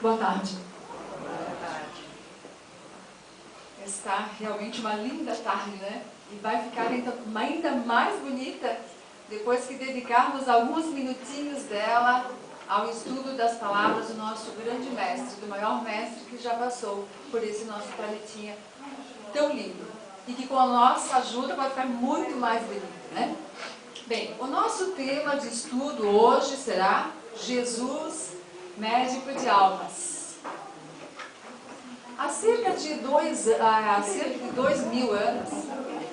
Boa tarde. Está realmente uma linda tarde, né? E vai ficar ainda mais bonita depois que dedicarmos alguns minutinhos dela ao estudo das palavras do nosso grande mestre, do maior mestre que já passou por esse nosso planetinha tão lindo. E que com a nossa ajuda vai ficar muito mais bonito, né? Bem, o nosso tema de estudo hoje será Jesus, médico de almas. Há cerca de 2000 anos,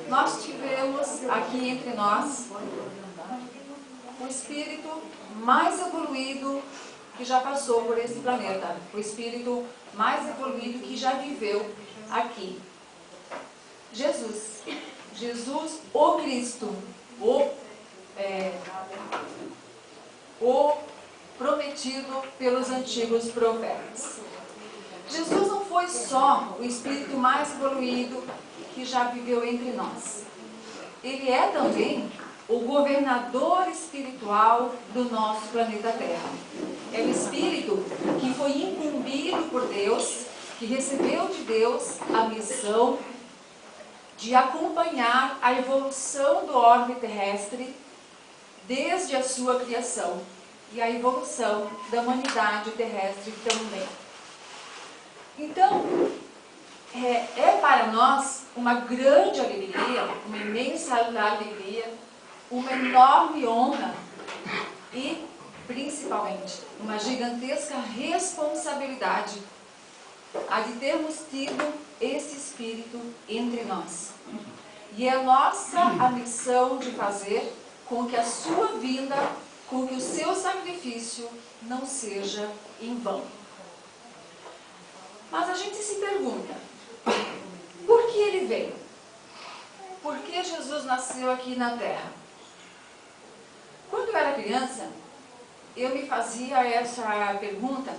nós tivemos aqui entre nós o espírito mais evoluído que já passou por esse planeta, o espírito mais evoluído que já viveu aqui. Jesus, o Cristo, o prometido pelos antigos profetas. Jesus não foi só o espírito mais evoluído que já viveu entre nós. Ele é também o governador espiritual do nosso planeta Terra. É o espírito que foi incumbido por Deus, que recebeu de Deus a missão de acompanhar a evolução do orbe terrestre desde a sua criação e a evolução da humanidade terrestre também. Então, é para nós uma grande alegria, uma imensa alegria, uma enorme honra e, principalmente, uma gigantesca responsabilidade a de termos tido esse Espírito entre nós. E é nossa a missão de fazer com que a sua vinda, com que o seu sacrifício não seja em vão. Mas a gente se pergunta, por que ele veio? Por que Jesus nasceu aqui na Terra? Quando eu era criança, eu me fazia essa pergunta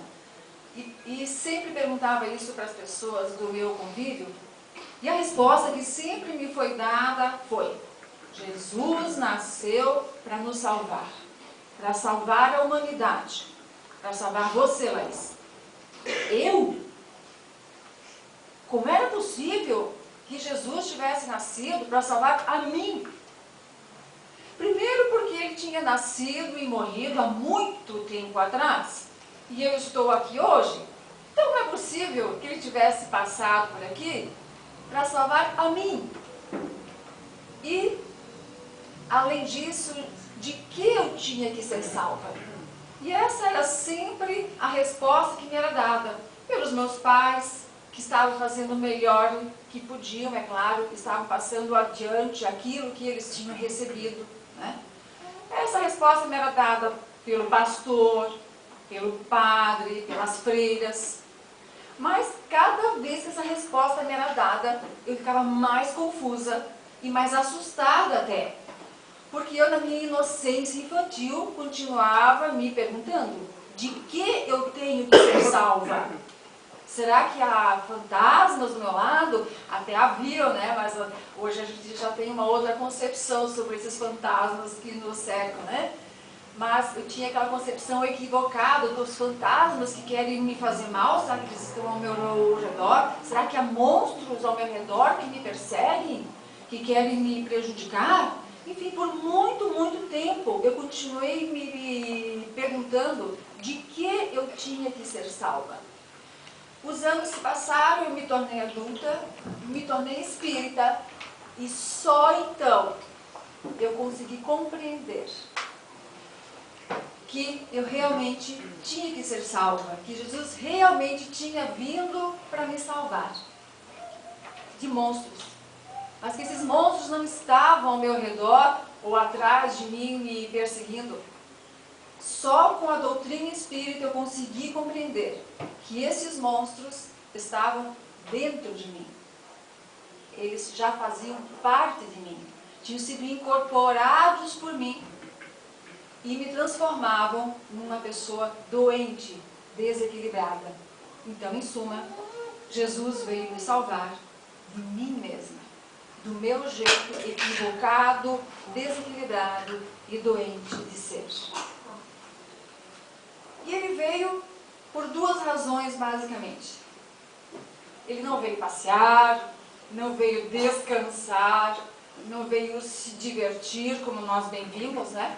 e sempre perguntava isso para as pessoas do meu convívio. E a resposta que sempre me foi dada foi: Jesus nasceu para nos salvar, para salvar a humanidade, para salvar você, Laís. Eu? Como era possível que Jesus tivesse nascido para salvar a mim? Primeiro porque ele tinha nascido e morrido há muito tempo atrás, e eu estou aqui hoje. Então não é possível que ele tivesse passado por aqui para salvar a mim. E, além disso, de que eu tinha que ser salva? E essa era sempre a resposta que me era dada pelos meus pais, que estavam fazendo o melhor que podiam, é claro, que estavam passando adiante aquilo que eles tinham recebido, né? Essa resposta me era dada pelo pastor, pelo padre, pelas freiras. Mas cada vez que essa resposta me era dada, eu ficava mais confusa e mais assustada até. Porque eu, na minha inocência infantil, continuava me perguntando: de que eu tenho que ser salva? Será que há fantasmas do meu lado? Até haviam, né? Mas hoje a gente já tem uma outra concepção sobre esses fantasmas que nos cercam, né? Mas eu tinha aquela concepção equivocada dos fantasmas que querem me fazer mal. Será que eles estão ao meu redor? Será que há monstros ao meu redor que me perseguem? Que querem me prejudicar? Enfim, por muito, muito tempo eu continuei me perguntando de que eu tinha que ser salva. Os anos se passaram, eu me tornei adulta, me tornei espírita, e só então eu consegui compreender que eu realmente tinha que ser salva, que Jesus realmente tinha vindo para me salvar de monstros. Mas que esses monstros não estavam ao meu redor ou atrás de mim me perseguindo. Só com a doutrina espírita eu consegui compreender que esses monstros estavam dentro de mim. Eles já faziam parte de mim, tinham sido incorporados por mim e me transformavam numa pessoa doente, desequilibrada. Então, em suma, Jesus veio me salvar de mim mesma, do meu jeito equivocado, desequilibrado e doente de ser. E ele veio por duas razões, basicamente. Ele não veio passear, não veio descansar, não veio se divertir, como nós bem vimos, né?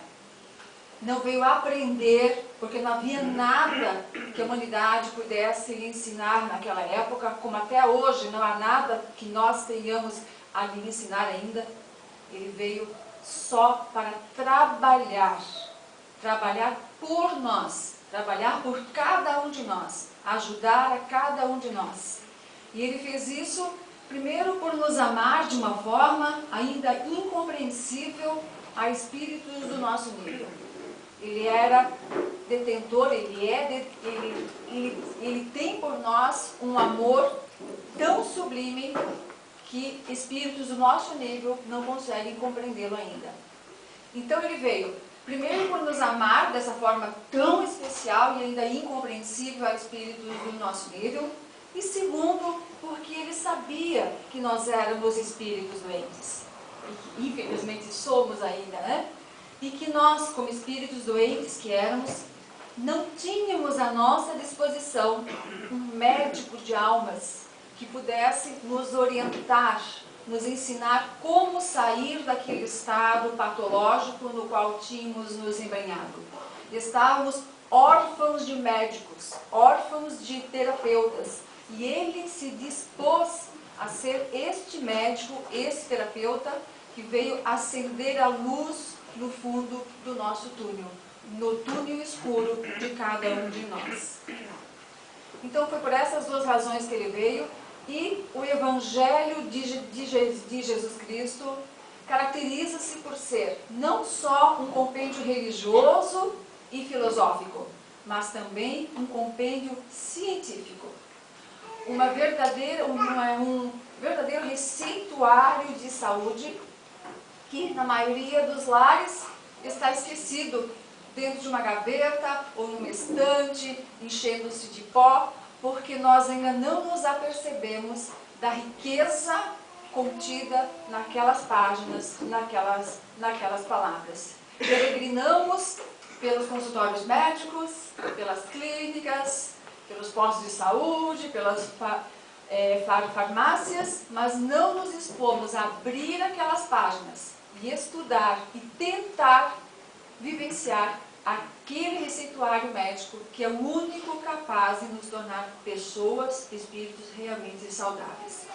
Não veio aprender, porque não havia nada que a humanidade pudesse lhe ensinar naquela época, como até hoje não há nada que nós tenhamos a lhe ensinar ainda. Ele veio só para trabalhar por nós, trabalhar por cada um de nós, ajudar a cada um de nós. E ele fez isso, primeiro, por nos amar de uma forma ainda incompreensível a espíritos do nosso nível. Ele era detentor, ele tem por nós um amor tão sublime que espíritos do nosso nível não conseguem compreendê-lo ainda. Então ele veio, primeiro, por nos amar dessa forma tão especial e ainda incompreensível a espíritos do nosso nível, e segundo, porque ele sabia que nós éramos espíritos doentes, e que infelizmente somos ainda, né? E que nós, como espíritos doentes que éramos, não tínhamos à nossa disposição um médico de almas que pudesse nos orientar, nos ensinar como sair daquele estado patológico no qual tínhamos nos embrenhado. Estávamos órfãos de médicos, órfãos de terapeutas, e ele se dispôs a ser este médico, este terapeuta, que veio acender a luz no fundo do nosso túnel, no túnel escuro de cada um de nós. Então foi por essas duas razões que ele veio, e o Evangelho de Jesus Cristo caracteriza-se por ser não só um compêndio religioso e filosófico, mas também um compêndio científico. Um verdadeiro receituário de saúde que, na maioria dos lares, está esquecido dentro de uma gaveta ou numa estante, enchendo-se de pó, porque nós ainda não nos apercebemos da riqueza contida naquelas páginas, naquelas palavras. Peregrinamos pelos consultórios médicos, pelas clínicas, pelos postos de saúde, pelas farmácias, mas não nos expomos a abrir aquelas páginas e estudar e tentar vivenciar aquele receituário médico que é o único capaz de nos tornar pessoas, espíritos realmente saudáveis.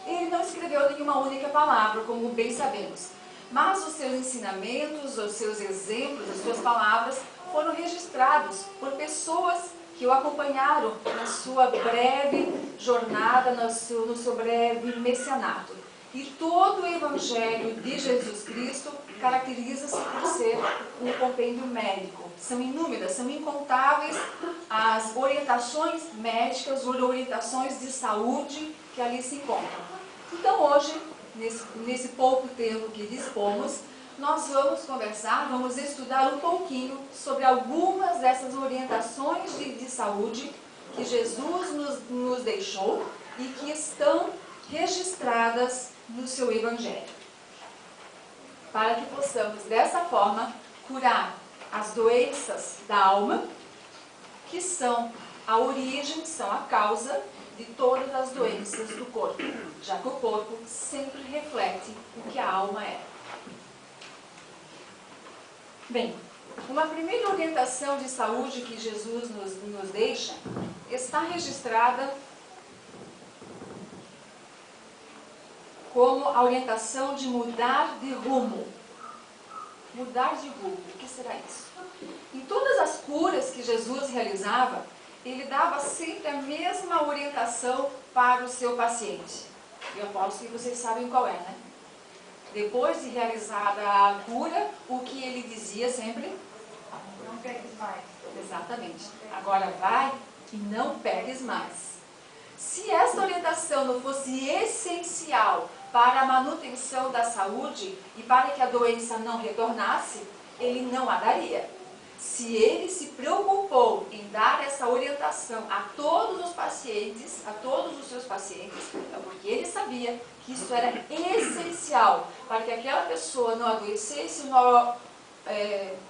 Ele não escreveu nenhuma única palavra, como bem sabemos, mas os seus ensinamentos, os seus exemplos, as suas palavras foram registrados por pessoas que o acompanharam na sua breve jornada, no seu breve messianato. E todo o Evangelho de Jesus Cristo caracteriza-se por ser um compêndio médico. São inúmeras, são incontáveis as orientações médicas, orientações de saúde que ali se encontram. Então hoje, nesse pouco tempo que dispomos, nós vamos conversar, vamos estudar um pouquinho sobre algumas dessas orientações de saúde que Jesus nos deixou e que estão registradas no seu Evangelho, para que possamos, dessa forma, curar as doenças da alma, que são a origem, são a causa de todas as doenças do corpo, já que o corpo sempre reflete o que a alma é. Bem, uma primeira orientação de saúde que Jesus nos deixa está registrada como a orientação de mudar de rumo. Mudar de rumo, o que será isso? Em todas as curas que Jesus realizava, ele dava sempre a mesma orientação para o seu paciente. Eu aposto que vocês sabem qual é, né? Depois de realizada a cura, o que ele dizia sempre? Não pegues mais. Exatamente. Agora vai e não pegues mais. Se essa orientação não fosse essencial para a manutenção da saúde e para que a doença não retornasse, ele não a daria. Se ele se preocupou em dar essa orientação a todos os pacientes, a todos os seus pacientes, é porque ele sabia que isso era essencial para que aquela pessoa não adoecesse,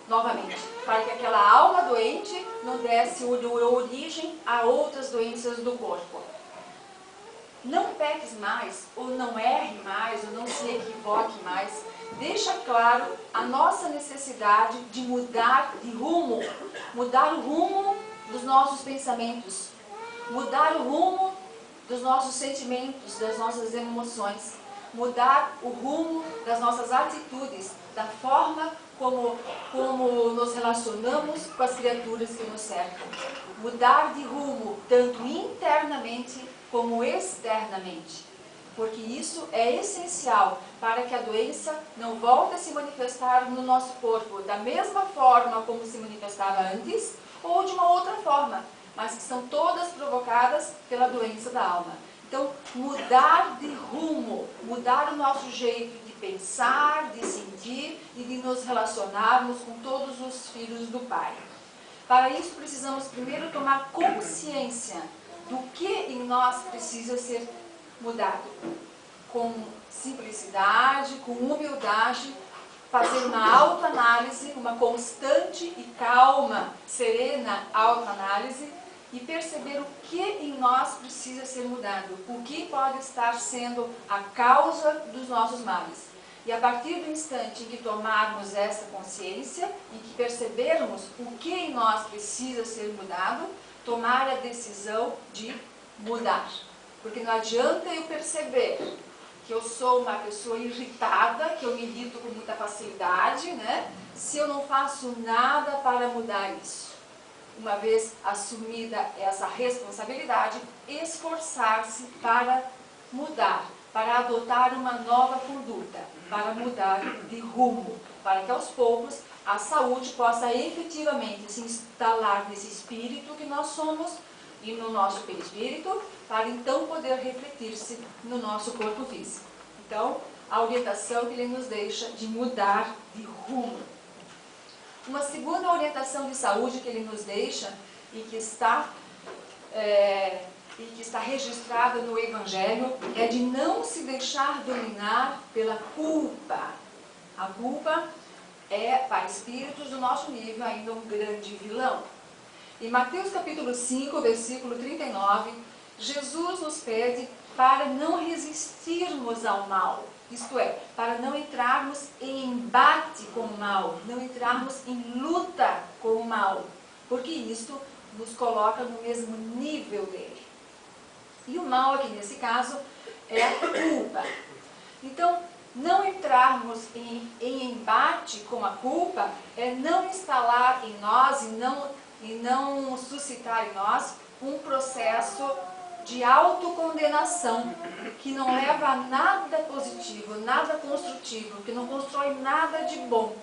novamente, para que aquela alma doente não desse origem a outras doenças do corpo. Não peques mais, ou não erre mais, ou não se equivoque mais. Deixa claro a nossa necessidade de mudar de rumo, mudar o rumo dos nossos pensamentos, mudar o rumo dos nossos sentimentos, das nossas emoções, mudar o rumo das nossas atitudes, da forma como nos relacionamos com as criaturas que nos cercam. Mudar de rumo, tanto internamente como externamente. Porque isso é essencial para que a doença não volte a se manifestar no nosso corpo da mesma forma como se manifestava antes, ou de uma outra forma, mas que são todas provocadas pela doença da alma. Então, mudar de rumo, mudar o nosso jeito de pensar, de sentir e de nos relacionarmos com todos os filhos do Pai. Para isso, precisamos primeiro tomar consciência do que em nós precisa ser mudado. Com simplicidade, com humildade, fazer uma autoanálise, uma constante e calma, serena autoanálise, e perceber o que em nós precisa ser mudado, o que pode estar sendo a causa dos nossos males. E a partir do instante em que tomarmos essa consciência e que percebermos o que em nós precisa ser mudado, tomar a decisão de mudar. Porque não adianta eu perceber que eu sou uma pessoa irritada, que eu me irrito com muita facilidade, né? Se eu não faço nada para mudar isso. Uma vez assumida essa responsabilidade, esforçar-se para mudar, para adotar uma nova conduta, para mudar de rumo, para que aos poucos a saúde possa efetivamente se instalar nesse espírito que nós somos e no nosso perispírito, para então poder refletir-se no nosso corpo físico. Então, a orientação que ele nos deixa de mudar de rumo. Uma segunda orientação de saúde que ele nos deixa e que está registrada no Evangelho é de não se deixar dominar pela culpa. A culpa é, para espíritos do nosso nível, ainda um grande vilão. Em Mateus capítulo 5, versículo 39, Jesus nos pede para não resistirmos ao mal. Isto é, para não entrarmos em embate com o mal, não entrarmos em luta com o mal, porque isto nos coloca no mesmo nível dele. E o mal aqui nesse caso é a culpa. Então, não entrarmos em embate com a culpa é não instalar em nós e não suscitar em nós um processo de autocondenação, que não leva a nada positivo, nada construtivo, que não constrói nada de bom.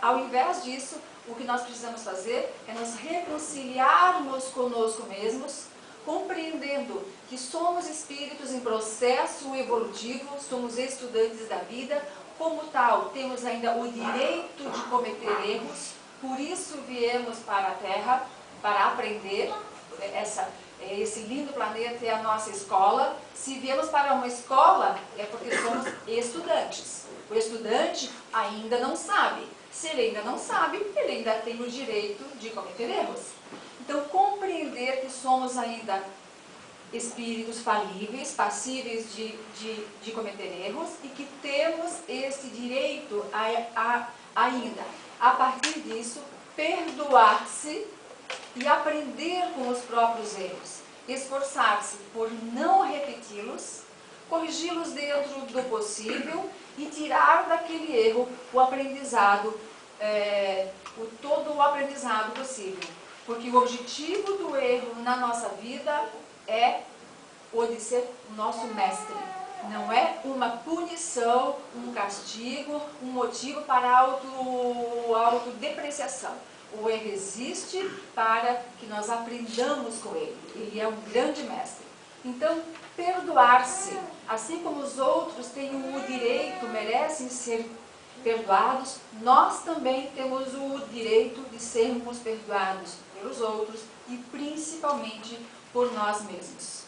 Ao invés disso, o que nós precisamos fazer é nos reconciliarmos conosco mesmos, compreendendo que somos espíritos em processo evolutivo, somos estudantes da vida, como tal, temos ainda o direito de cometer erros, por isso viemos para a Terra, para aprender. Esse lindo planeta é a nossa escola. Se viemos para uma escola, é porque somos estudantes. O estudante ainda não sabe. Se ele ainda não sabe, ele ainda tem o direito de cometer erros. Então, compreender que somos ainda espíritos falíveis, passíveis de cometer erros, e que temos esse direito ainda, a partir disso, perdoar-se e aprender com os próprios erros, esforçar-se por não repeti-los, corrigi-los dentro do possível e tirar daquele erro o aprendizado, todo o aprendizado possível. Porque o objetivo do erro na nossa vida é o de ser o nosso mestre. Não é uma punição, um castigo, um motivo para autodepreciação. O erro existe para que nós aprendamos com ele. Ele é um grande mestre. Então, perdoar-se, assim como os outros têm o direito, merecem ser perdoados, nós também temos o direito de sermos perdoados pelos outros e principalmente por nós mesmos.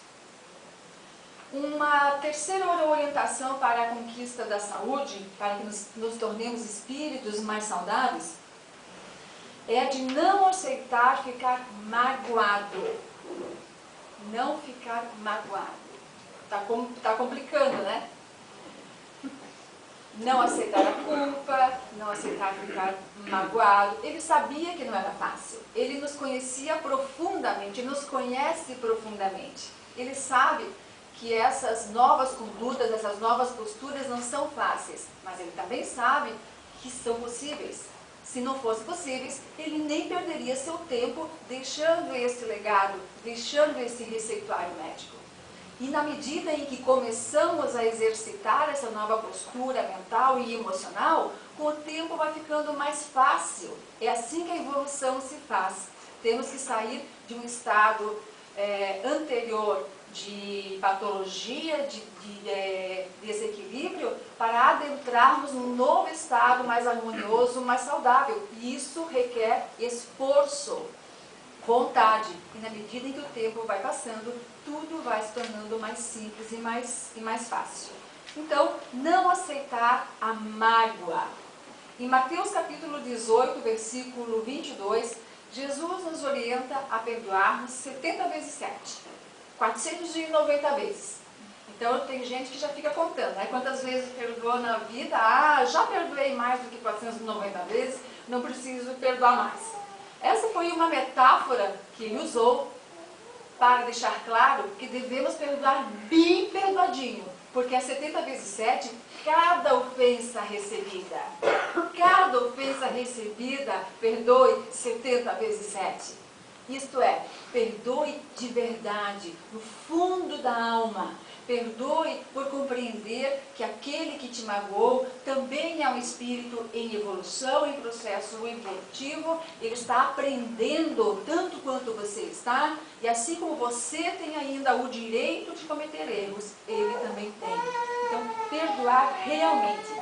Uma terceira orientação para a conquista da saúde, para que nos tornemos espíritos mais saudáveis, é a de não aceitar ficar magoado. Não ficar magoado. Tá complicando, né? Não aceitar a culpa, não aceitar ficar magoado. Ele sabia que não era fácil. Ele nos conhecia profundamente, nos conhece profundamente. Ele sabe que essas novas condutas, essas novas posturas não são fáceis, mas ele também sabe que são possíveis. Se não fossem possíveis, ele nem perderia seu tempo deixando esse legado, deixando esse receituário médico. E na medida em que começamos a exercitar essa nova postura mental e emocional, com o tempo vai ficando mais fácil. É assim que a evolução se faz. Temos que sair de um estado anterior de patologia, de desequilíbrio, para adentrarmos num novo estado mais harmonioso, mais saudável. E isso requer esforço, vontade. E na medida em que o tempo vai passando, tudo vai se tornando mais simples e mais fácil. Então, não aceitar a mágoa. Em Mateus capítulo 18, versículo 22, Jesus nos orienta a perdoarmos 70 vezes 7. 490 vezes. Então tem gente que já fica contando, né? Quantas vezes perdoou na vida? Ah, já perdoei mais do que 490 vezes, não preciso perdoar mais. Essa foi uma metáfora que ele usou para deixar claro que devemos perdoar bem perdoadinho, porque é 70 vezes 7, cada ofensa recebida. Cada ofensa recebida, perdoe 70 vezes 7. Isto é, perdoe de verdade, no fundo da alma. Perdoe por compreender que aquele que te magoou também é um espírito em evolução, em processo evolutivo. Ele está aprendendo tanto quanto você está, e assim como você tem ainda o direito de cometer erros, ele também tem. Então, perdoar realmente.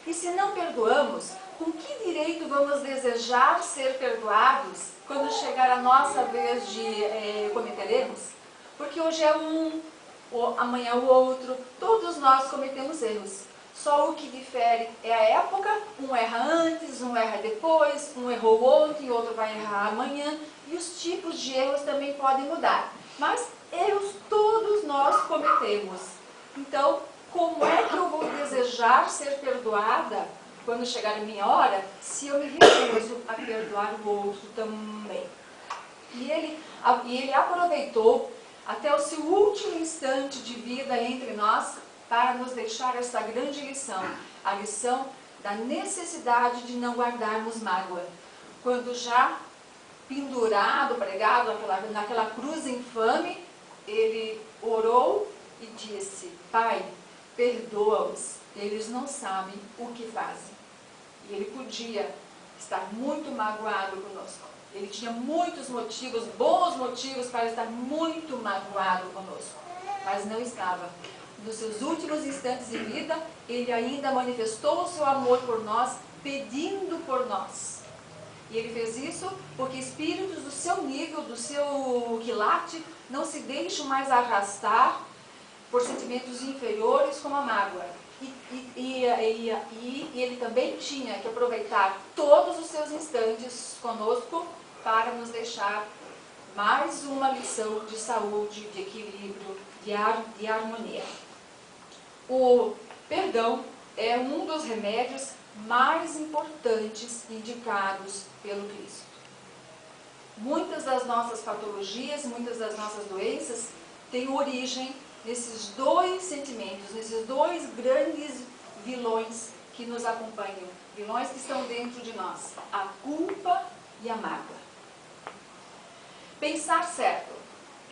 E se não perdoamos, com que direito vamos desejar ser perdoados quando chegar a nossa vez de cometer erros? Porque hoje é um, amanhã é o outro, todos nós cometemos erros. Só o que difere é a época, um erra antes, um erra depois, um errou ontem, outro vai errar amanhã, e os tipos de erros também podem mudar. Mas erros todos nós cometemos. Então, como é que eu vou desejar ser perdoada quando chegar a minha hora, se eu me recuso a perdoar o outro também? E ele aproveitou até o seu último instante de vida entre nós para nos deixar essa grande lição, a lição da necessidade de não guardarmos mágoa. Quando já pendurado, pregado naquela cruz infame, ele orou e disse: Pai, perdoa-os, eles não sabem o que fazem. E ele podia estar muito magoado conosco. Ele tinha muitos motivos, bons motivos para estar muito magoado conosco, mas não estava. Nos seus últimos instantes de vida, ele ainda manifestou o seu amor por nós, pedindo por nós. E ele fez isso porque espíritos do seu nível, do seu quilate, não se deixam mais arrastar por sentimentos inferiores como a mágoa. E ele também tinha que aproveitar todos os seus instantes conosco para nos deixar mais uma lição de saúde, de equilíbrio, de harmonia. O perdão é um dos remédios mais importantes indicados pelo Cristo. Muitas das nossas patologias, muitas das nossas doenças têm origem nesses dois sentimentos, nesses dois grandes vilões que nos acompanham, vilões que estão dentro de nós, a culpa e a mágoa. Pensar certo.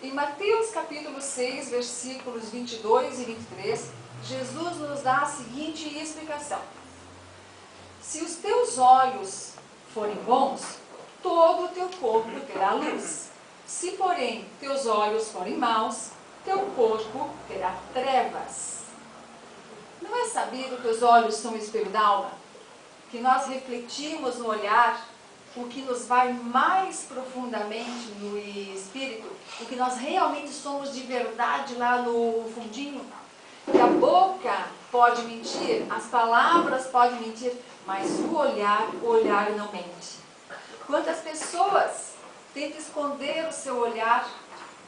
Em Mateus capítulo 6, versículos 22 e 23, Jesus nos dá a seguinte explicação: se os teus olhos forem bons, todo o teu corpo terá luz. Se, porém, teus olhos forem maus, teu corpo terá trevas. Não é sabido que os olhos são o espelho da alma? Que nós refletimos no olhar o que nos vai mais profundamente no espírito, o que nós realmente somos de verdade lá no fundinho, que a boca pode mentir, as palavras podem mentir, mas o olhar não mente. Quantas pessoas tentam esconder o seu olhar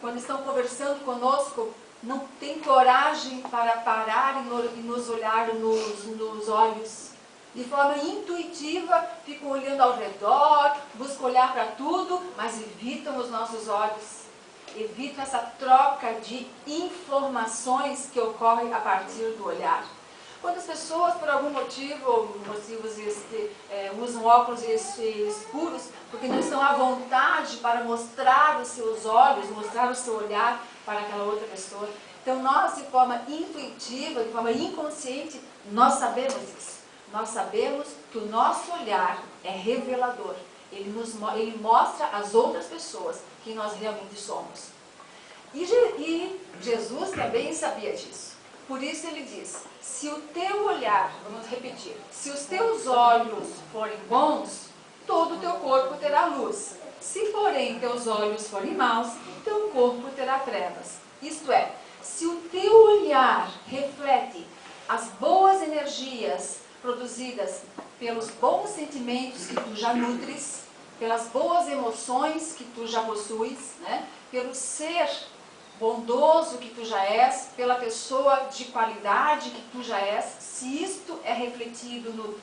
quando estão conversando conosco, não tem coragem para parar e nos olhar nos olhos. De forma intuitiva, ficam olhando ao redor, buscam olhar para tudo, mas evitam os nossos olhos. Evitam essa troca de informações que ocorre a partir do olhar. Quando as pessoas, por algum motivo, usam óculos escuros, porque não estão à vontade para mostrar os seus olhos, mostrar o seu olhar para aquela outra pessoa. Então nós, de forma intuitiva, de forma inconsciente, nós sabemos isso. Nós sabemos que o nosso olhar é revelador. Ele mostra às outras pessoas quem nós realmente somos. E Jesus também sabia disso. Por isso ele diz, se o teu olhar, vamos repetir, se os teus olhos forem bons, todo o teu corpo terá luz. Se porém teus olhos forem maus, teu corpo terá trevas. Isto é, se o teu olhar reflete as boas energias produzidas pelos bons sentimentos que tu já nutres, pelas boas emoções que tu já possuis, né? Pelo ser bondoso que tu já és, pela pessoa de qualidade que tu já és, se isto é refletido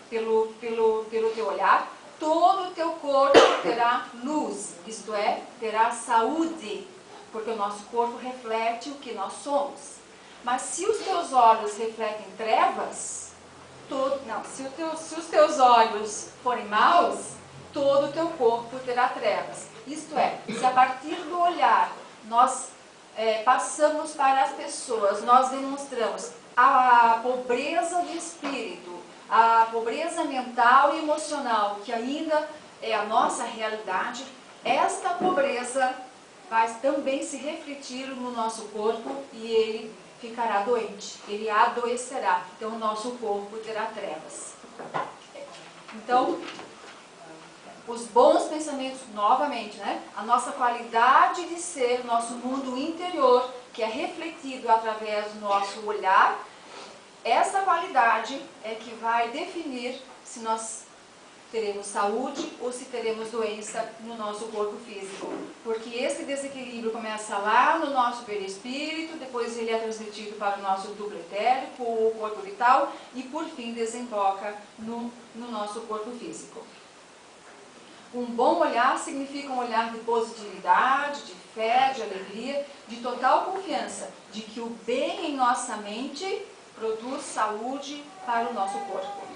pelo teu olhar, todo o teu corpo terá luz, isto é, terá saúde, porque o nosso corpo reflete o que nós somos. Mas se os teus olhos refletem trevas, se os teus olhos forem maus, todo o teu corpo terá trevas. Isto é, se a partir do olhar nós passamos para as pessoas, nós demonstramos a pobreza de espírito, a pobreza mental e emocional, que ainda é a nossa realidade, esta pobreza vai também se refletir no nosso corpo e ele ficará doente, ele adoecerá, então o nosso corpo terá trevas. Então, os bons pensamentos, novamente, né? A nossa qualidade de ser, nosso mundo interior, que é refletido através do nosso olhar, essa qualidade é que vai definir se nós teremos saúde ou se teremos doença no nosso corpo físico. Porque esse desequilíbrio começa lá no nosso perispírito, depois ele é transmitido para o nosso duplo etérico, o corpo vital, e por fim desemboca no nosso corpo físico. Um bom olhar significa um olhar de positividade, de fé, de alegria, de total confiança de que o bem em nossa mente produz saúde para o nosso corpo.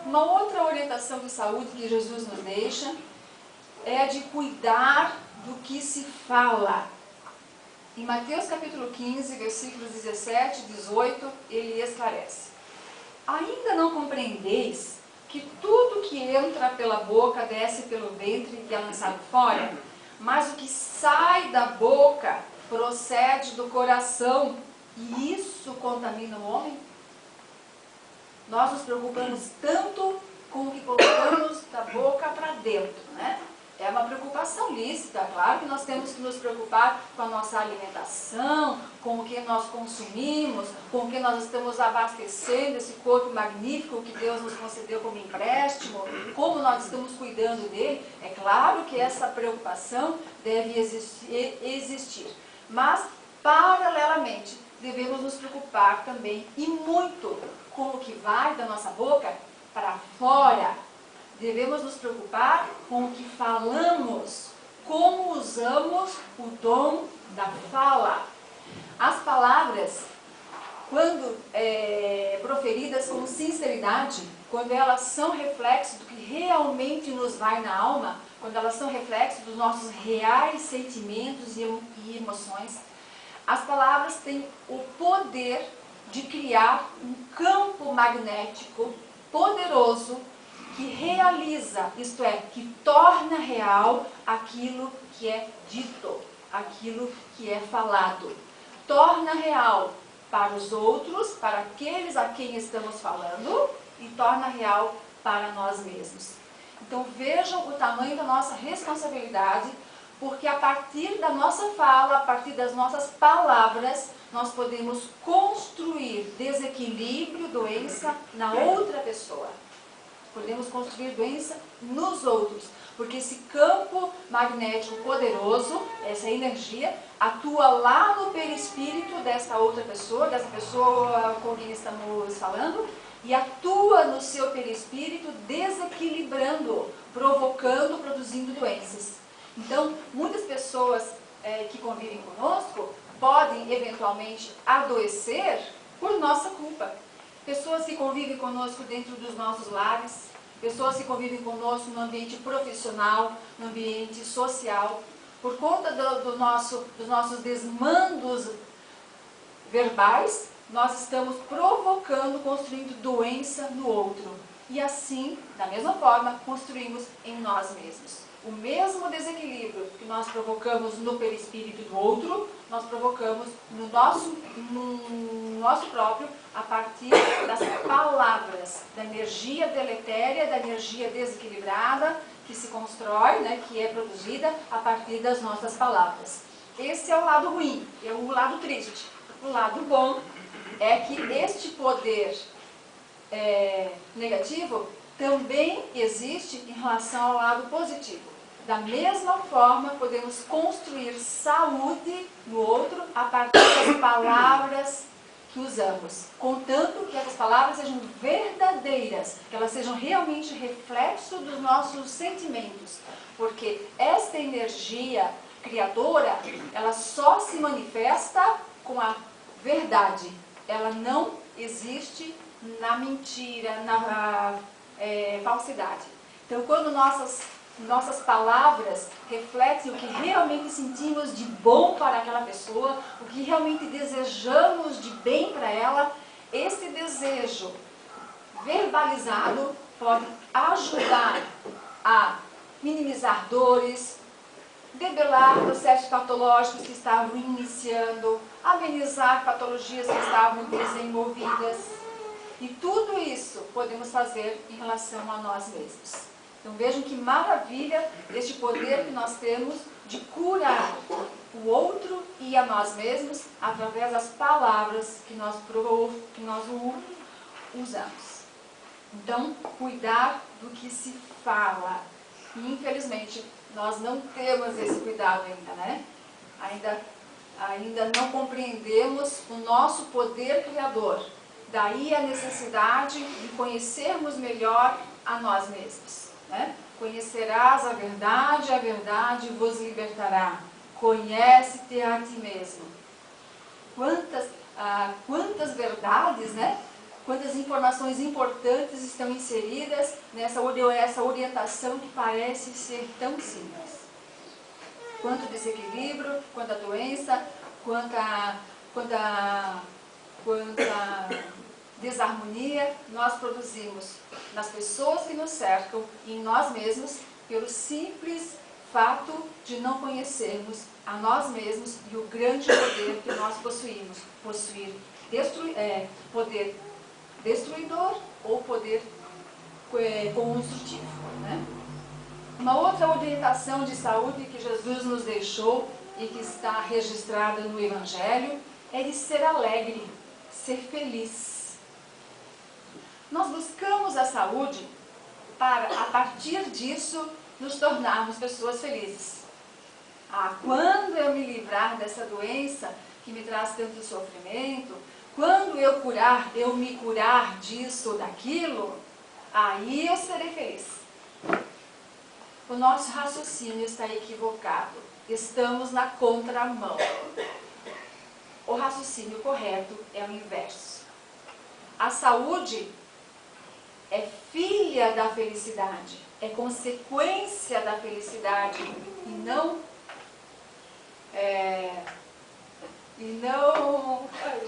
Uma outra orientação de saúde que Jesus nos deixa é a de cuidar do que se fala. Em Mateus capítulo 15, versículos 17 e 18, ele esclarece: ainda não compreendeis que tudo que entra pela boca desce pelo ventre e é lançado fora? Mas o que sai da boca procede do coração, e isso contamina o homem? Nós nos preocupamos tanto com o que colocamos da boca para dentro, né? É uma preocupação lícita, claro que nós temos que nos preocupar com a nossa alimentação, com o que nós consumimos, com o que nós estamos abastecendo esse corpo magnífico que Deus nos concedeu como empréstimo, como nós estamos cuidando dele. É claro que essa preocupação deve existir, mas paralelamente devemos nos preocupar também e muito com o que vai da nossa boca para fora. Devemos nos preocupar com o que falamos, como usamos o dom da fala. As palavras, quando proferidas com sinceridade, quando elas são reflexo do que realmente nos vai na alma, quando elas são reflexo dos nossos reais sentimentos e emoções, as palavras têm o poder de criar um campo magnético poderoso que realiza, isto é, que torna real aquilo que é dito, aquilo que é falado. Torna real para os outros, para aqueles a quem estamos falando, e torna real para nós mesmos. Então vejam o tamanho da nossa responsabilidade, porque a partir da nossa fala, a partir das nossas palavras, nós podemos construir desequilíbrio, doença na outra pessoa. Podemos construir doença nos outros, porque esse campo magnético poderoso, essa energia, atua lá no perispírito dessa outra pessoa, dessa pessoa com quem estamos falando, e atua no seu perispírito desequilibrando, provocando, produzindo doenças. Então, muitas pessoas que convivem conosco podem eventualmente adoecer por nossa culpa. Pessoas que convivem conosco dentro dos nossos lares, pessoas que convivem conosco no ambiente profissional, no ambiente social, por conta dos nossos desmandos verbais, nós estamos provocando, construindo doença no outro. E assim, da mesma forma, construímos em nós mesmos. O mesmo desequilíbrio que nós provocamos no perispírito do outro, nós provocamos no nosso próprio, a partir das palavras, da energia deletéria, da energia desequilibrada, que se constrói, né, que é produzida a partir das nossas palavras. Esse é o lado ruim, é o lado triste. O lado bom é que este poder negativo também existe em relação ao lado positivo. Da mesma forma, podemos construir saúde no outro a partir das palavras que usamos, contanto que essas palavras sejam verdadeiras, que elas sejam realmente reflexo dos nossos sentimentos, porque esta energia criadora, ela só se manifesta com a verdade, ela não existe na mentira, na falsidade. Então, quando nossas palavras refletem o que realmente sentimos de bom para aquela pessoa, o que realmente desejamos de bem para ela, esse desejo verbalizado pode ajudar a minimizar dores, debelar processos patológicos que estavam iniciando, amenizar patologias que estavam desenvolvidas. E tudo isso podemos fazer em relação a nós mesmos. Então vejam que maravilha este poder que nós temos de curar o outro e a nós mesmos através das palavras que nós usamos. Então, cuidar do que se fala. E infelizmente, nós não temos esse cuidado ainda, né? Ainda não compreendemos o nosso poder criador. Daí a necessidade de conhecermos melhor a nós mesmos. Né? Conhecerás a verdade vos libertará. Conhece-te a ti mesmo. Quantas verdades, né? Quantas informações importantes estão inseridas nessa orientação que parece ser tão simples. Quanto desequilíbrio, quanta doença, quanta desarmonia nós produzimos nas pessoas que nos cercam e em nós mesmos pelo simples fato de não conhecermos a nós mesmos e o grande poder que nós possuímos. Possuir poder destruidor ou poder construtivo. Né? Uma outra orientação de saúde que Jesus nos deixou e que está registrada no Evangelho é de ser alegre, ser feliz. Nós buscamos a saúde para, a partir disso, nos tornarmos pessoas felizes. Quando eu me livrar dessa doença que me traz tanto sofrimento, quando eu me curar disso ou daquilo, aí eu serei feliz. O nosso raciocínio está equivocado. Estamos na contramão. O raciocínio correto é o inverso. A saúde é filha da felicidade, é consequência da felicidade e não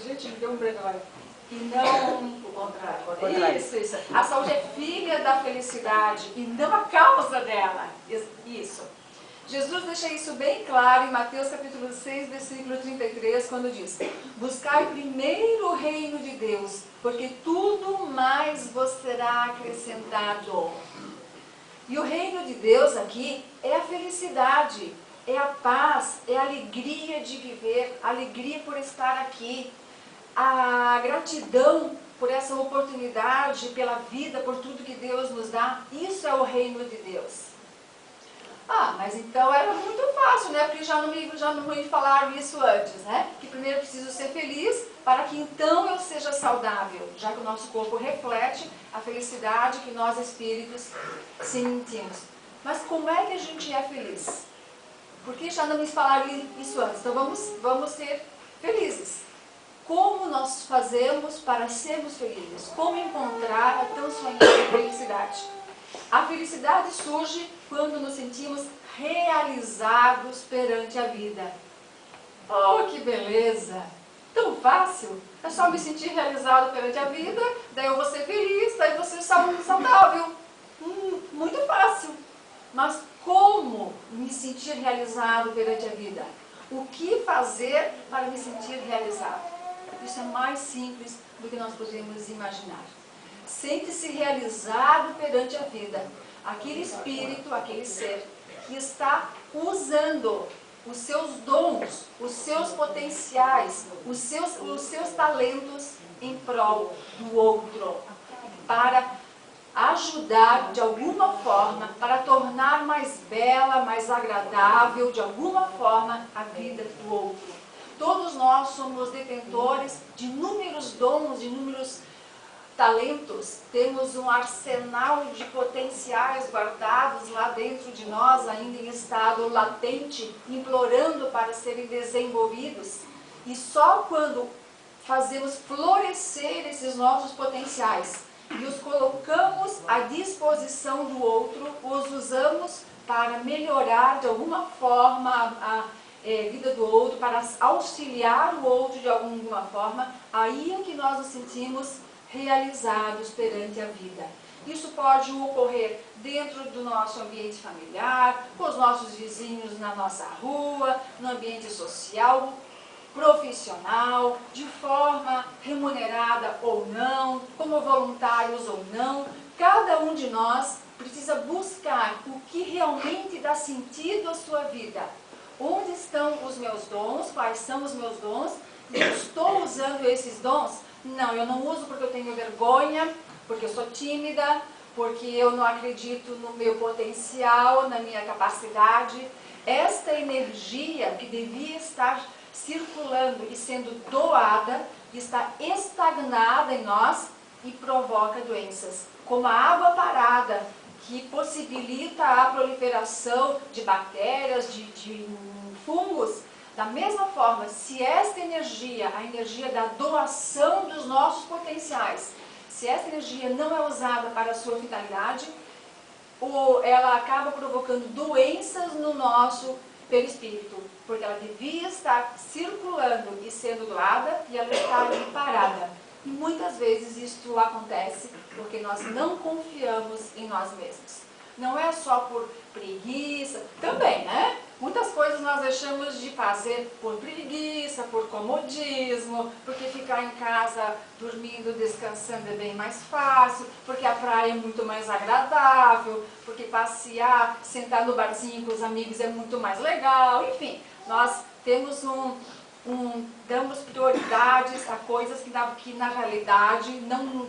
gente, me deu um branco agora. E não o contrário. Isso. A saúde é filha da felicidade e não a causa dela. Isso. Jesus deixa isso bem claro em Mateus capítulo 6, versículo 33, quando diz: buscai primeiro o reino de Deus, porque tudo mais vos será acrescentado. E o reino de Deus aqui é a felicidade, é a paz, é a alegria de viver, a alegria por estar aqui, a gratidão por essa oportunidade, pela vida, por tudo que Deus nos dá. Isso é o reino de Deus. Ah, mas então era muito fácil, né? Porque já não me falaram isso antes, né? Que primeiro eu preciso ser feliz para que então eu seja saudável, já que o nosso corpo reflete a felicidade que nós espíritos sentimos. Mas como é que a gente é feliz? Porque já não me falaram isso antes, então vamos ser felizes. Como nós fazemos para sermos felizes? Como encontrar a tão sonhada felicidade? A felicidade surge quando nos sentimos realizados perante a vida. Oh, que beleza! Tão fácil! É só me sentir realizado perante a vida, daí eu vou ser feliz, daí eu vou ser saudável. Muito fácil! Mas como me sentir realizado perante a vida? O que fazer para me sentir realizado? Isso é mais simples do que nós podemos imaginar. Sente-se realizado perante a vida. Aquele espírito, aquele ser que está usando os seus dons, os seus potenciais, os seus talentos em prol do outro, para ajudar de alguma forma, para tornar mais bela, mais agradável, de alguma forma, a vida do outro. Todos nós somos detentores de inúmeros dons, de inúmeros talentos, temos um arsenal de potenciais guardados lá dentro de nós, ainda em estado latente, implorando para serem desenvolvidos. E só quando fazemos florescer esses nossos potenciais e os colocamos à disposição do outro, os usamos para melhorar de alguma forma a vida do outro, para auxiliar o outro de alguma forma, aí é que nós nos sentimos realizados perante a vida. Isso pode ocorrer dentro do nosso ambiente familiar, com os nossos vizinhos na nossa rua, no ambiente social, profissional, de forma remunerada ou não, como voluntários ou não. Cada um de nós precisa buscar o que realmente dá sentido à sua vida. Onde estão os meus dons? Quais são os meus dons? Eu estou usando esses dons? Não, eu não uso porque eu tenho vergonha, porque eu sou tímida, porque eu não acredito no meu potencial, na minha capacidade. Esta energia que devia estar circulando e sendo doada, está estagnada em nós e provoca doenças, como a água parada, que possibilita a proliferação de bactérias, de fungos. Da mesma forma, se esta energia, a energia da doação dos nossos potenciais, se essa energia não é usada para a sua finalidade, ela acaba provocando doenças no nosso perispírito, porque ela devia estar circulando e sendo doada e ela está ali parada. E muitas vezes isso acontece porque nós não confiamos em nós mesmos. Não é só por preguiça, também, né? Muitas coisas nós deixamos de fazer por preguiça, por comodismo, porque ficar em casa dormindo, descansando é bem mais fácil, porque a praia é muito mais agradável, porque passear, sentar no barzinho com os amigos é muito mais legal, enfim, nós temos damos prioridades a coisas que na realidade não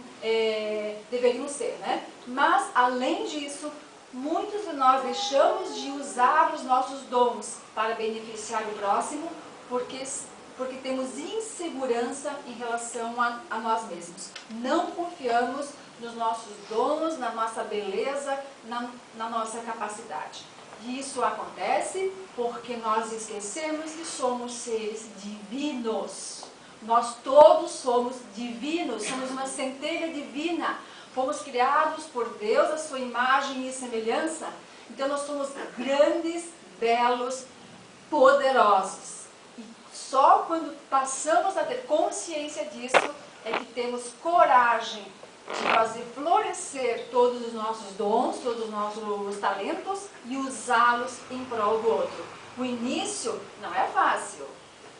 deveriam ser, né? Mas, além disso, muitos de nós deixamos de usar os nossos dons para beneficiar o próximo, porque temos insegurança em relação a nós mesmos. Não confiamos nos nossos dons, na nossa beleza, na nossa capacidade. E isso acontece porque nós esquecemos que somos seres divinos. Nós todos somos divinos, somos uma centelha divina. Fomos criados por Deus, a sua imagem e semelhança. Então nós somos grandes, belos, poderosos. E só quando passamos a ter consciência disso é que temos coragem de fazer florescer todos os nossos dons, todos os nossos talentos e usá-los em prol do outro. O início não é fácil.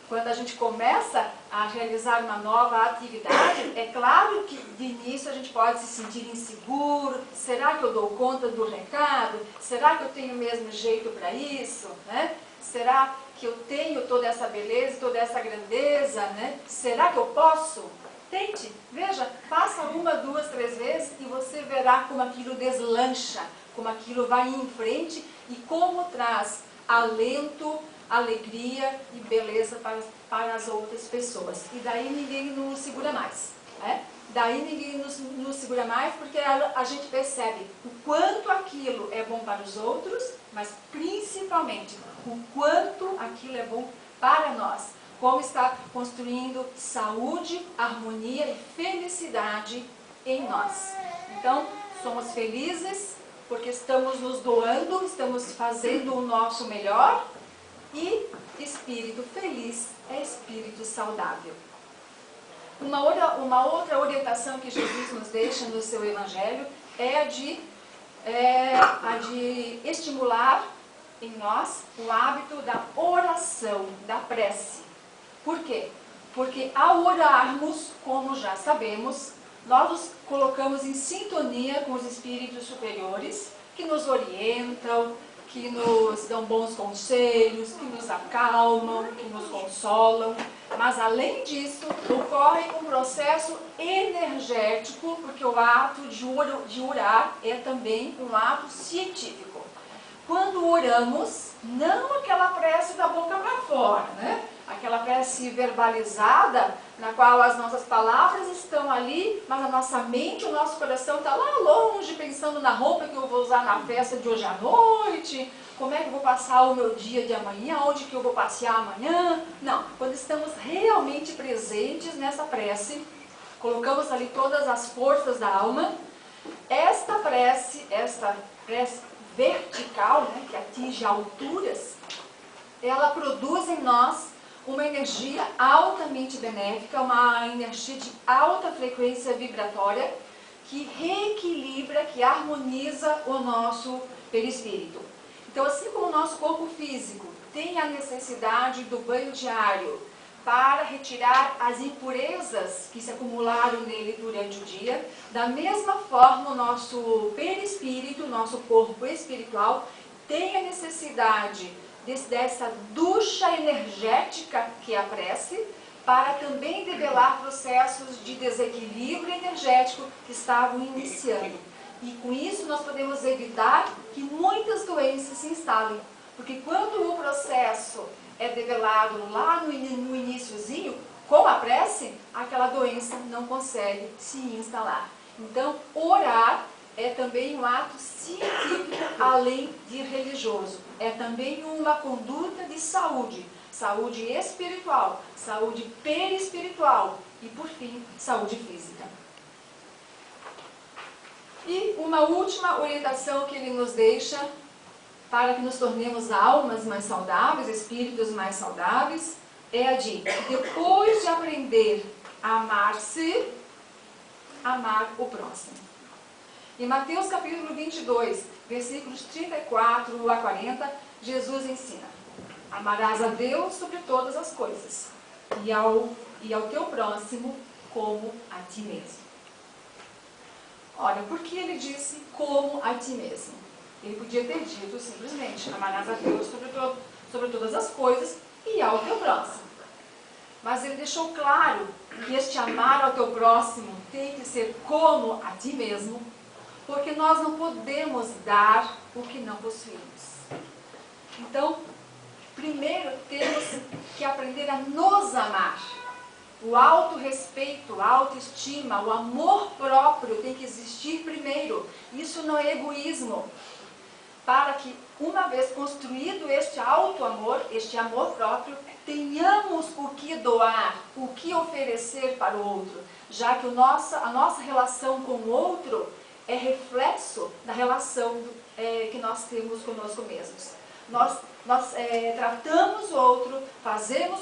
Quando a gente começa a realizar uma nova atividade, é claro que de início a gente pode se sentir inseguro. Será que eu dou conta do recado? Será que eu tenho o mesmo jeito para isso? Né? Será que eu tenho toda essa beleza, toda essa grandeza? Né? Será que eu posso? Tente, veja, faça 1, 2, 3 vezes e você verá como aquilo deslancha, como aquilo vai em frente e como traz alento, alegria e beleza para as outras pessoas. E daí ninguém nos segura mais. Né? Daí ninguém nos segura mais porque a gente percebe o quanto aquilo é bom para os outros, mas principalmente o quanto aquilo é bom para nós. Como está construindo saúde, harmonia e felicidade em nós. Então, somos felizes porque estamos nos doando, estamos fazendo o nosso melhor. E espírito feliz é espírito saudável. Uma outra orientação que Jesus nos deixa no seu Evangelho é a de estimular em nós o hábito da oração, da prece. Por quê? Porque ao orarmos, como já sabemos, nós nos colocamos em sintonia com os espíritos superiores que nos orientam, que nos dão bons conselhos, que nos acalmam, que nos consolam. Mas, além disso, ocorre um processo energético, porque o ato de orar é também um ato científico. Quando oramos, não aquela prece da boca para fora, né? Aquela prece verbalizada, na qual as nossas palavras estão ali, mas a nossa mente, o nosso coração está lá longe, pensando na roupa que eu vou usar na festa de hoje à noite, como é que eu vou passar o meu dia de amanhã, onde que eu vou passear amanhã. Não, quando estamos realmente presentes nessa prece, colocamos ali todas as forças da alma, esta prece vertical, né, que atinge alturas, ela produz em nós uma energia altamente benéfica, uma energia de alta frequência vibratória que reequilibra, que harmoniza o nosso perispírito. Então, assim como o nosso corpo físico tem a necessidade do banho diário para retirar as impurezas que se acumularam nele durante o dia, da mesma forma o nosso perispírito, o nosso corpo espiritual, tem a necessidade dessa ducha energética que é a prece, para também debelar processos de desequilíbrio energético que estavam iniciando. E com isso nós podemos evitar que muitas doenças se instalem, porque quando o processo é develado lá no iniciozinho, com a prece, aquela doença não consegue se instalar. Então, orar é também um ato científico, além de religioso. É também uma conduta de saúde. Saúde espiritual, saúde perispiritual e, por fim, saúde física. E uma última orientação que ele nos deixa para que nos tornemos almas mais saudáveis, espíritos mais saudáveis, é a de, depois de aprender a amar-se, amar o próximo. Em Mateus capítulo 22, versículos 34 a 40, Jesus ensina: amarás a Deus sobre todas as coisas, e ao teu próximo como a ti mesmo. Olha, por que ele disse como a ti mesmo? Ele podia ter dito simplesmente: amarás a Deus sobre todas as coisas e ao teu próximo. Mas ele deixou claro que este amar ao teu próximo tem que ser como a ti mesmo, porque nós não podemos dar o que não possuímos. Então, primeiro temos que aprender a nos amar. O autorrespeito, a autoestima, o amor próprio tem que existir primeiro. Isso não é egoísmo. Para que, uma vez construído este auto-amor, este amor próprio, tenhamos o que doar, o que oferecer para o outro, já que a nossa relação com o outro é reflexo da relação que nós temos conosco mesmos. Nós tratamos o outro, fazemos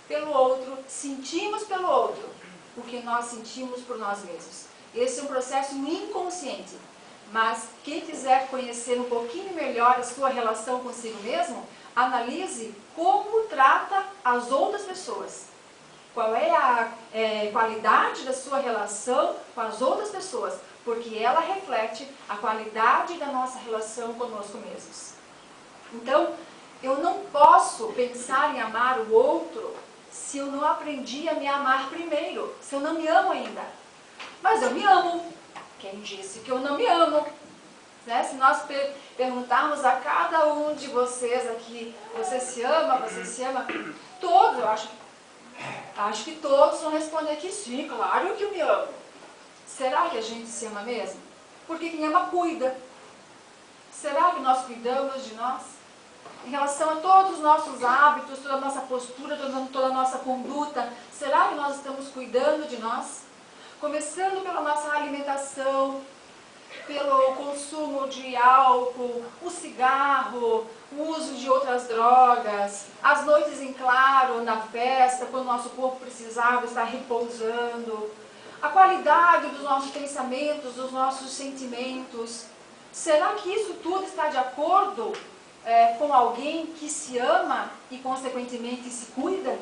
pelo outro, sentimos pelo outro o que nós sentimos por nós mesmos. Esse é um processo inconsciente, mas quem quiser conhecer um pouquinho melhor a sua relação consigo mesmo, analise como trata as outras pessoas. Qual é a qualidade da sua relação com as outras pessoas, porque ela reflete a qualidade da nossa relação conosco mesmos. Então, eu não posso pensar em amar o outro se eu não aprendi a me amar primeiro, se eu não me amo ainda. Mas eu me amo. Quem disse que eu não me amo? Né? Se nós perguntarmos a cada um de vocês aqui, você se ama? Você se ama? Todos, eu acho que todos vão responder que sim, claro que eu me amo. Será que a gente se ama mesmo? Porque quem ama cuida. Será que nós cuidamos de nós? Em relação a todos os nossos hábitos, toda a nossa postura, toda a nossa conduta, será que nós estamos cuidando de nós? Começando pela nossa alimentação, pelo consumo de álcool, o cigarro, o uso de outras drogas, as noites em claro na festa, quando o nosso corpo precisava estar repousando, a qualidade dos nossos pensamentos, dos nossos sentimentos. Será que isso tudo está de acordo com alguém que se ama e, consequentemente, se cuida?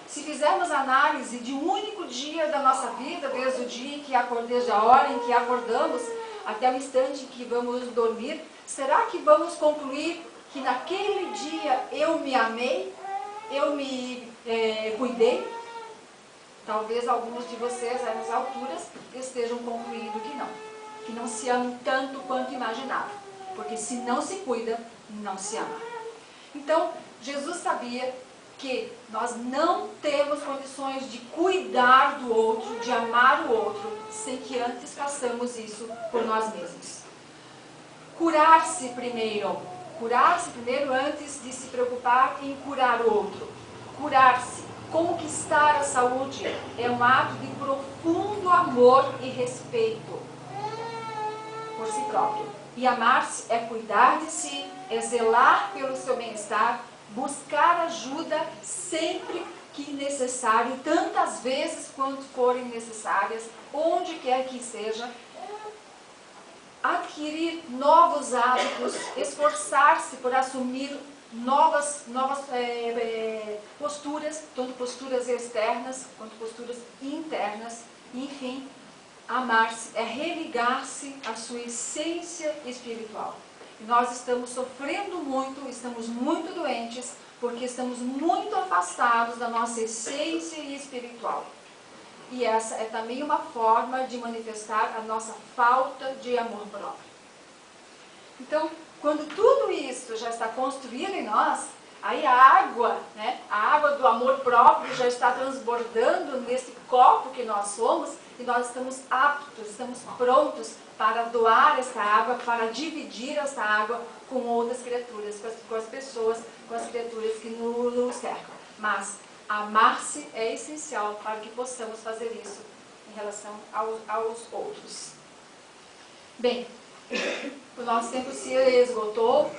Se fizermos análise de um único dia da nossa vida, desde o dia em que desde a hora em que acordamos até o instante em que vamos dormir, será que vamos concluir que naquele dia eu me amei, eu me cuidei? Talvez alguns de vocês, nessas alturas, estejam concluindo que não se amam tanto quanto imaginavam, porque se não se cuida, não se ama. Então, Jesus sabia que nós não temos condições de cuidar do outro, de amar o outro, sem que antes façamos isso por nós mesmos. Curar-se primeiro antes de se preocupar em curar o outro. Curar-se, conquistar a saúde, é um ato de profundo amor e respeito por si próprio. E amar-se é cuidar de si, é zelar pelo seu bem-estar, buscar ajuda sempre que necessário, tantas vezes quanto forem necessárias, onde quer que seja, adquirir novos hábitos, esforçar-se por assumir novas posturas, tanto posturas externas quanto posturas internas, enfim, amar-se é religar-se à sua essência espiritual. E nós estamos sofrendo muito, estamos muito doentes, porque estamos muito afastados da nossa essência espiritual. E essa é também uma forma de manifestar a nossa falta de amor próprio. Então, quando tudo isso já está construído em nós, aí a água do amor próprio já está transbordando nesse copo que nós somos, e nós estamos aptos, estamos prontos para doar essa água, para dividir essa água com outras criaturas, com as pessoas, com as criaturas que nos cercam. Mas amar-se é essencial para que possamos fazer isso em relação aos outros. Bem, o nosso tempo se esgotou.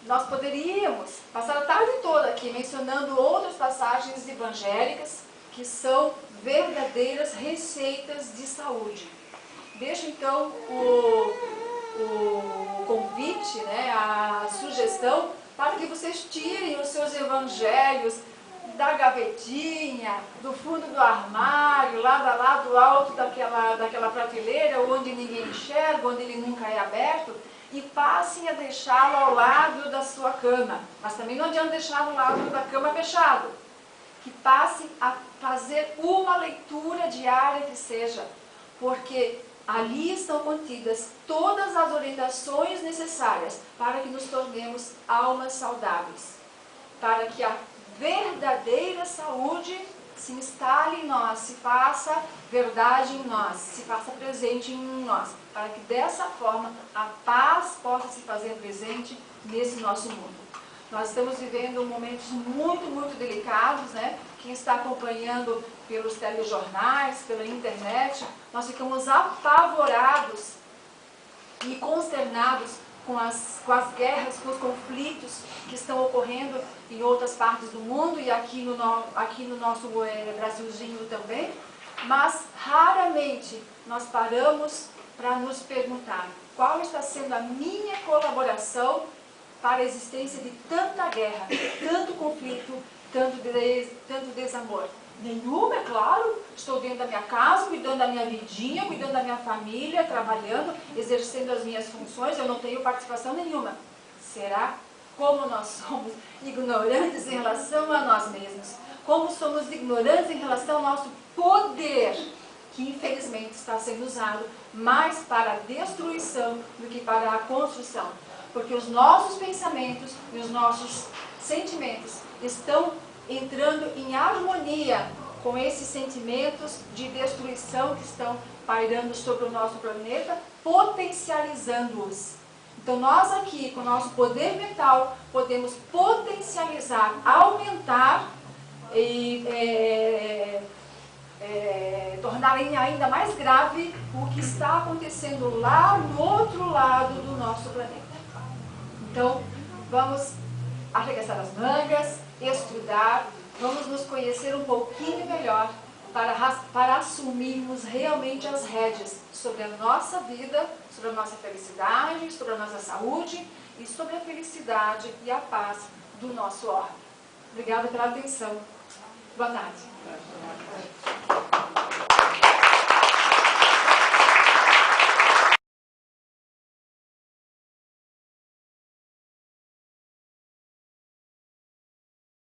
Nós poderíamos passar a tarde toda aqui mencionando outras passagens evangélicas que são verdadeiras receitas de saúde. Deixo então o convite, a sugestão, para que vocês tirem os seus evangelhos da gavetinha, do fundo do armário, lá do alto daquela prateleira, onde ninguém enxerga, onde ele nunca é aberto, e passem a deixá-lo ao lado da sua cama. Mas também não adianta deixar ao lado da cama fechado. Que passem a fazer uma leitura diária que seja, porque ali estão contidas todas as orientações necessárias para que nos tornemos almas saudáveis, para que a verdadeira saúde se instale em nós, se faça verdade em nós, se faça presente em nós, para que dessa forma a paz possa se fazer presente nesse nosso mundo. Nós estamos vivendo momentos muito, muito delicados, Quem está acompanhando pelos telejornais, pela internet, nós ficamos apavorados e consternados com as guerras, com os conflitos que estão ocorrendo em outras partes do mundo e aqui no nosso Brasilzinho também, mas raramente nós paramos para nos perguntar qual está sendo a minha colaboração para a existência de tanta guerra, tanto conflito, tanto desamor? Nenhuma, é claro. Estou dentro da minha casa, cuidando da minha vidinha, cuidando da minha família, trabalhando, exercendo as minhas funções, eu não tenho participação nenhuma. Será? Como nós somos ignorantes em relação a nós mesmos. Como somos ignorantes em relação ao nosso poder, que infelizmente está sendo usado mais para a destruição do que para a construção. Porque os nossos pensamentos e os nossos sentimentos estão entrando em harmonia com esses sentimentos de destruição que estão pairando sobre o nosso planeta, potencializando-os. Então nós aqui, com o nosso poder mental, podemos potencializar, aumentar e tornar ainda mais grave o que está acontecendo lá no outro lado do nosso planeta. Então, vamos arregaçar as mangas, estudar, vamos nos conhecer um pouquinho melhor para assumirmos realmente as rédeas sobre a nossa vida, sobre a nossa felicidade, sobre a nossa saúde e sobre a felicidade e a paz do nosso órgão. Obrigada pela atenção. Boa tarde.